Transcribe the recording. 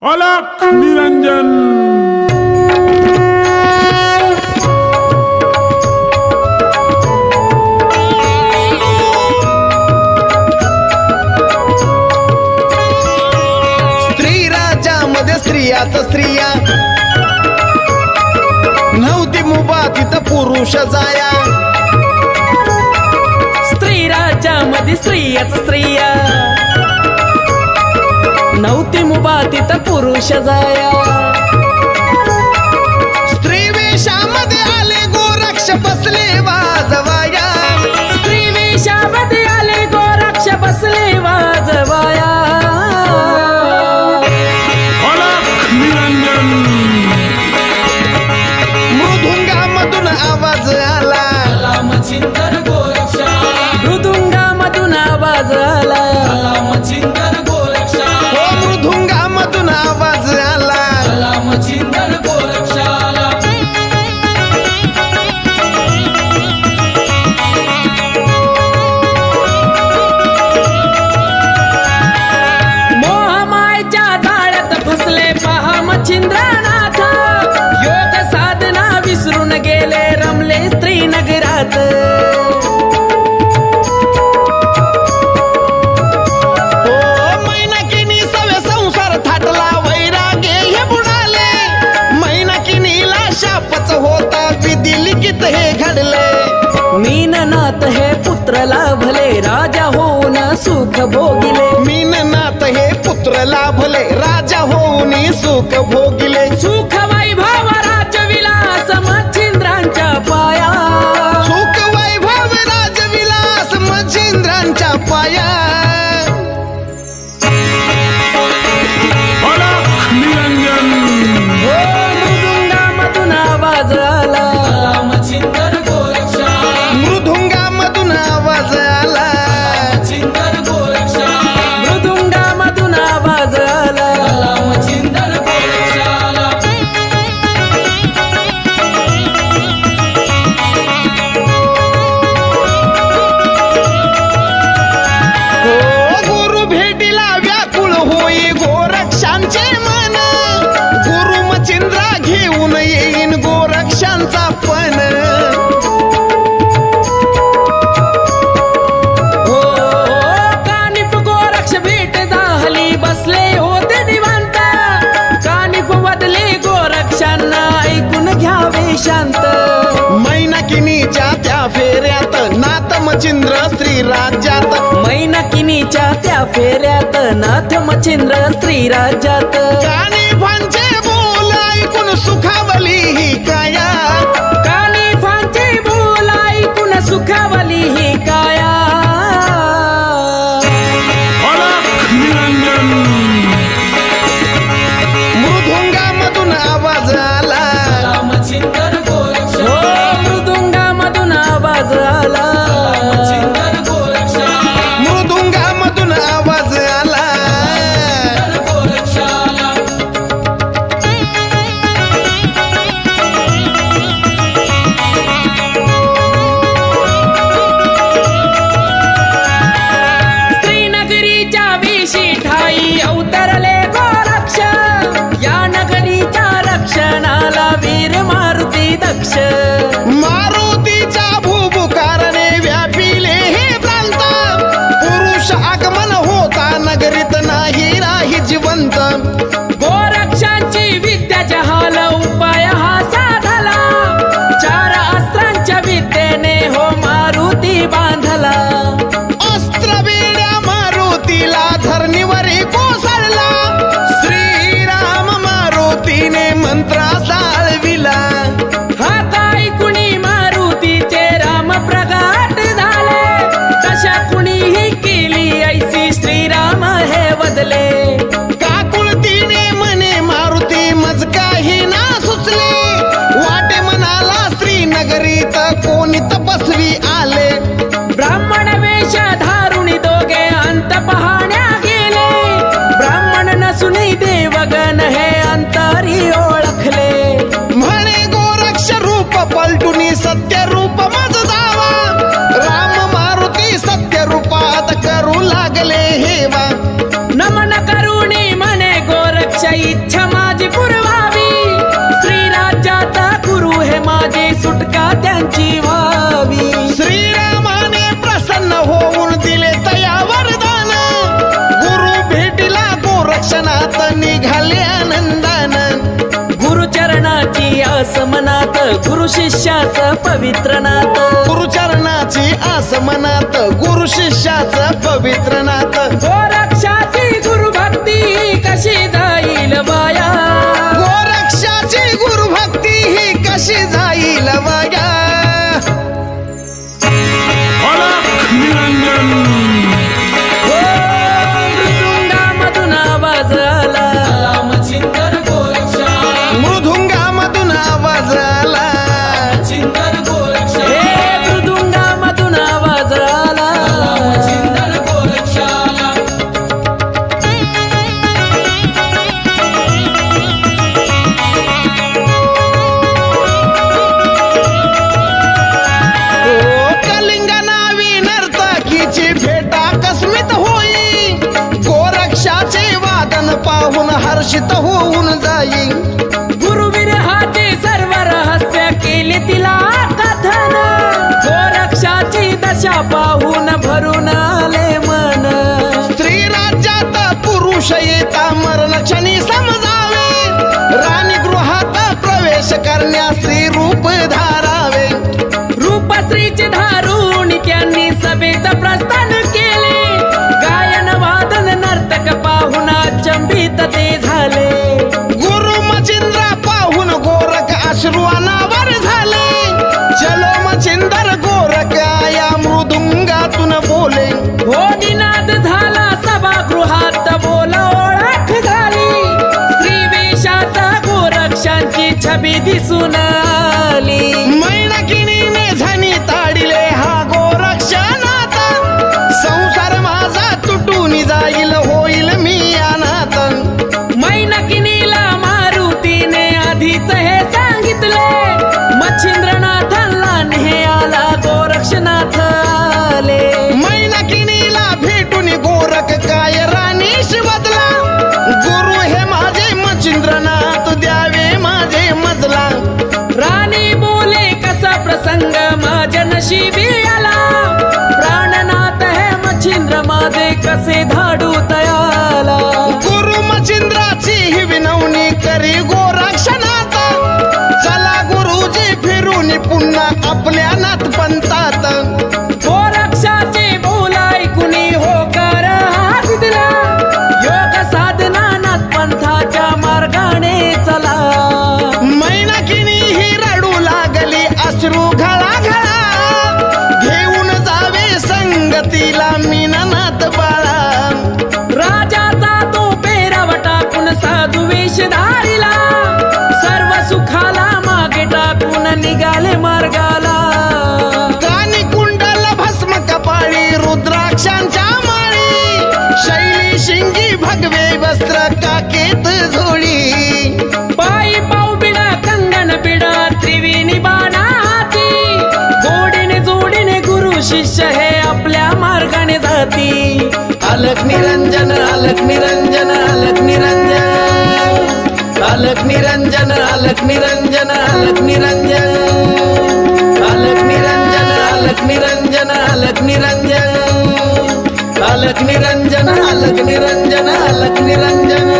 अलख निरंजन। स्त्री राज्यामध्ये स्त्रियाच स्त्रिया नव्हती मुभा तिथं पुरुष जाया. स्त्री राज्यामध्ये स्त्रियाच स्त्रिया नव्हती मुभा तिथं पुरुष जाया. स्त्री वेशामध्ये आले गोरक्ष बसले वाजवाया. स्त्री वेशामध्ये आले गोरक्ष बसले वाजवाया. अलख निरंजन। मृदुंगामधून आवाज आला. मृदुंगामधून आवाज आला. हो मृदुंगामधून आवाज आला. मोहमायच्या जाळ्यात फसले पहा मच्छिंद्रनाथ. योग साधना विसरून गेले रमले स्त्री नगरात. हो मैनाकिनी सवे संसार थाटला वैरागे हे बुडाले. मैनाकिनीला शापच होता विधी लिखित हे घडले. मीननाथ हे पुत्र लाभले राजा होऊन सुख भोगिले. मीननाथ हे पुत्र लाभले राजा होऊन सुख भोगिले. सुख वैभव राजविलास मच्छिंद्रांच्या पाया. सुख वैभव राजविलास मच्छिंद्रांच्या पाया. अलख निरंजन। हो मृदुंगामधून आवाज आला. मृदुंगामधून आवाज आला. मृदुंगामधून आवाज आला. हो गुरु भेटीला व्याकुळ होई गोरक्षांचे मन. गुरु मच्छिंद्रा घेऊन येईन गोरक्षांचा पण. हो कानिप गोरक्ष भेट दाहली बसले होते निवांत. कानिप वदले गोरक्षांना ऐकून घ्यावे शांत. मैनाकिनीच्या त्या फेऱ्यात नाथ मच्छिंद्र स्त्री राज्यात. मैनाकिनीच्या त्या फेऱ्यात नाथ मच्छिंद्र स्त्री राज्यात. कानिफांचे बोल ऐकून सुखावली ही काया. कानिफांचे बोल ऐकून सुखावली ही काया. अलख निरंजन। मृदुंगामधून आवाज आला. हो मृदुंगामधून आवाज आला. मृदुंगामधून आवाज आला. इच्छा माझी पुरवावी, श्रीराज्यात गुरु हे माझे सुटका त्यांची व्हावी. श्रीरामाने प्रसन्न होऊन दिले तया वरदान, गुरु भेटीला गोरक्षणात निघाले आनंदान. गुरुचरणाची आस मनात, गुरु शिष्याचं पवित्र नात. गुरुचरणाची आस मनात, गुरु शिष्याचं पवित्र नात. गोरक्षाची गुरुभक्ती कशी जाईल वाया, गोरक्षाची गुरुभक्ती ही कशी जाईल वाया. अलख निरंजन हो मृदुंगामधून आवाज आला, मृदुंगामधून आवाज आला, हे मृदुंगामधून आवाज आला. ओ कलिंग नावी नर्तकीची भेट आकस्मित होई, गोरक्षाचे वादन पाहून हर्षित होऊन जाई. गुरुविरहाचे सर्व रहस्य केले तिला कथन, गोरक्षाची दशा पाहून भरून आले मन. स्त्री राज्यात पुरुष येता मरण क्षणी समजावे, राणी गृहात प्रवेश करण्यास स्त्री रूप धारावे. रूप स्त्रीचे धारून त्यांनी सभेत प्रस्थान केले, गायन वादन नर्तक पाहून अचंबित ते झाले. गुरु मचिंद्र पाहून गोरख अश्रू अनावर झाले, चलो मचिंदर गोरख या मृदुंगातून बोले. हो निनाद झाला सभागृहात, बोल ओळख झाली, स्त्री वेशात गोरक्षांची छबी दिसून आली. मैनकिनीने झणी ताडिले हा गोरक्ष नाता, संसार माझा तुटून जाईल होईल मी अनाथ. मैनकिनीला मारुतीने आधीच हे सांगितले, मच्छिंद्रनाथांना हे आला गोरक्षनाथ आले. मैनकिनीला भेटून गोरख काय राणीश बदला, गुरु हे माझे मचिंद्रनाथ द्यावे माझे मजला. राणी बोले कसा प्रसंग माझ्या नशिबी आला, प्राणनाथ हे मच्छिंद्र माझे कसे धाडू तयाला. गुरु मचिंद्राची ही विनवणी करी गोरक्षनाथ, चला गुरुजी फिरून पुन्हा आपल्या नाथपंथात. गोरक्षाचे बोल ऐकुनी होकार हासितला, योग साधना नाथपंथाच्या मार्गाने चला. मैनकिनी ही रडू लागली अश्रू घळा घळा, घेऊन जावे संगतीला मीननाथ बाळा. राजाचा तो पेराव टाकून साधू वेश धारिला, सर्व सुखाला मागे टाकून निघाले मार्गाला. कानी कुंडल भस्म कपाळी रुद्राक्षांच्या माळी, शैली शिंगी भगवे वस्त्र काकेत झोळी. पायी पाऊ बिडा कंगन बिडा त्रिवेणी बाणा हाती, जोडीने जोडीने गुरु शिष्य हे आपल्या मार्गाने जाती. अलख निरंजन अलख निरंजन अलख निरंजन, अलख निरंजन अलख निरंजन अलख निरंजन, अलख निरंजन अलख निरंजन अलख निरंजन, अलख निरंजन अलख निरंजन अलख निरंजन.